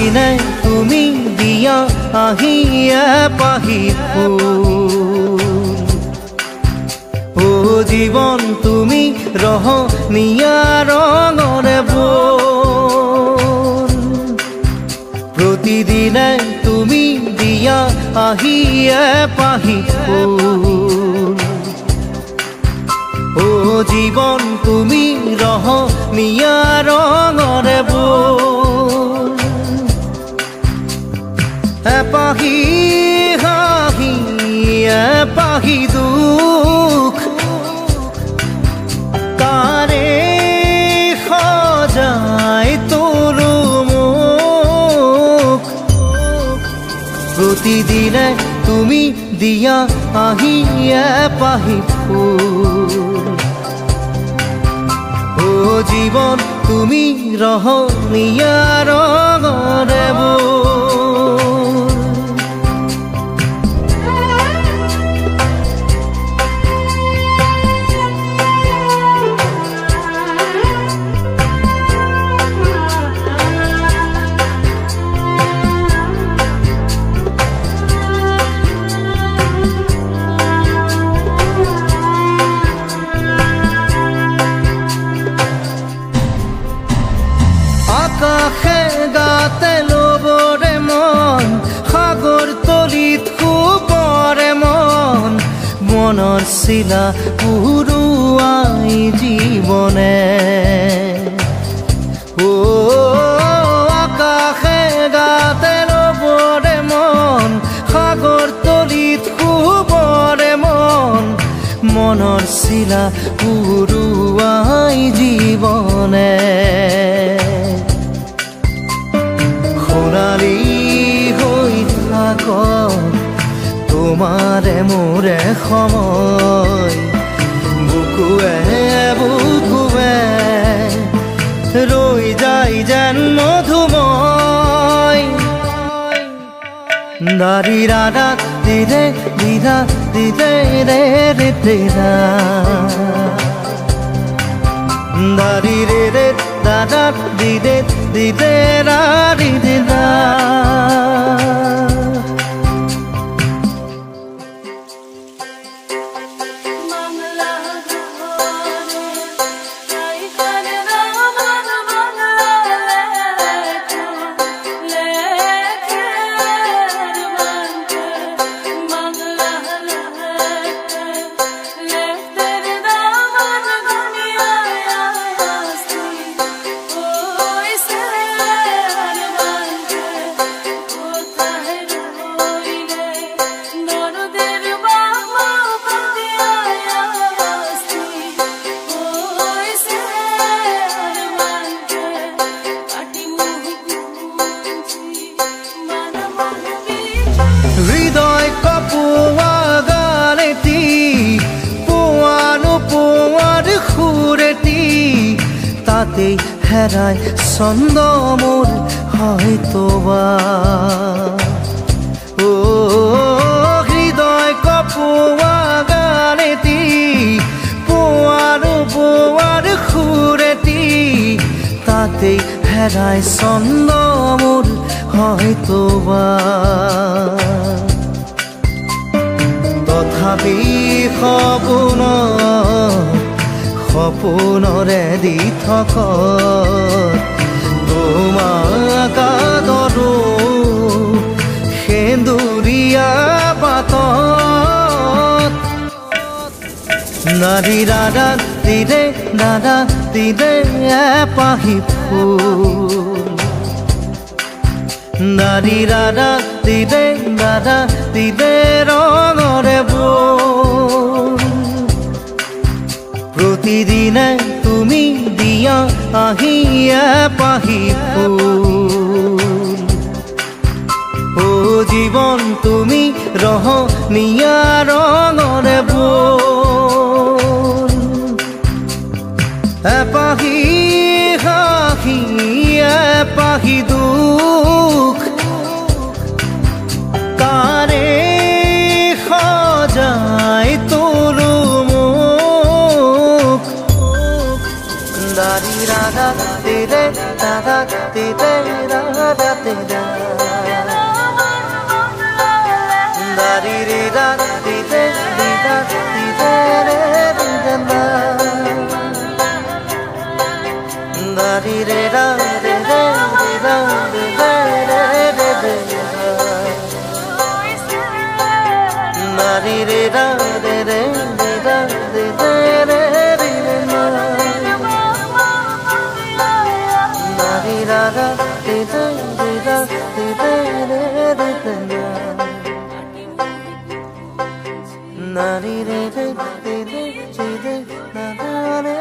প্ৰতিদিনে তুমি দিয়া আহিয়ে পাহি ফুল ও জীৱন তুমি ৰহনীয়া ৰঙৰে বোল প্ৰতিদিনে তুমি দিয়া আহিয়ে পাহি ফুল ও জীৱন তুমি ৰহনীয়া ৰঙৰে বোল এপাহি হাঁহি এপাহি দুখ তাৰে সজাই তোলো মোক প্ৰতিদিনে তুমি দিয়া আহিয়ে পাহি ফুল ও জীৱন তুমি ৰহনীয়া ৰঙৰে বোল আকাশে গাতে ল'বৰে মন সাগৰ তলিত শুবৰে মন মনৰ চিলা উৰুৱাই জীৱনে ও আকাশে গাতে ল'বৰে মন সাগৰ তলিত শুবৰে মন মনৰ চিলা উৰুৱাই জীৱনে সোণালী হৈ থাক তোমাৰে মোৰে সময় বুকুৱে বুকুৱে ৰৈ যায় যেন মধুময় দাৰি ৰাধা দিদে দিদা দিদে ৰে ৰে দিদা দাৰি ৰে ৰে দাদা দিদে দিদে রা দিদে দা হৃদয় কপোৱা গালেটি পোৱানো পোৱাৰ সুৰেটি তাতেই হেৰাই ছন্দ মোৰ হয়তোবা ও হৃদয় কপোৱা গালেটি পোৱানো পোৱাৰ সুৰেটি তাতেই হেৰাই ছন্দ মোৰ হয়তোবা তথাপি সপোনৰে দি থক তোমাক আদৰো সেন্দুৰীয়া পাতত নাৰী দাদা দিদে দাদা দিদে এপাহি ফুল নাৰী দাদা দিদে দাদা দিদে ৰঙৰে বোল প্ৰতিদিনে তুমি দিয়া আহিয়ে পাহি ফুল ও জীৱন তুমি ৰহনীয়া ৰঙৰে বোল এপাহি হাঁহি এপাহি দুখ তাৰে সজাই তোলো মোক দাৰি Radha di re da da di re da da di da da di re da di re di da di re re di da da di re da di re di da di re re di da di re da di re di da di re re di da da di da di da di re re di da na di re re di re di re na na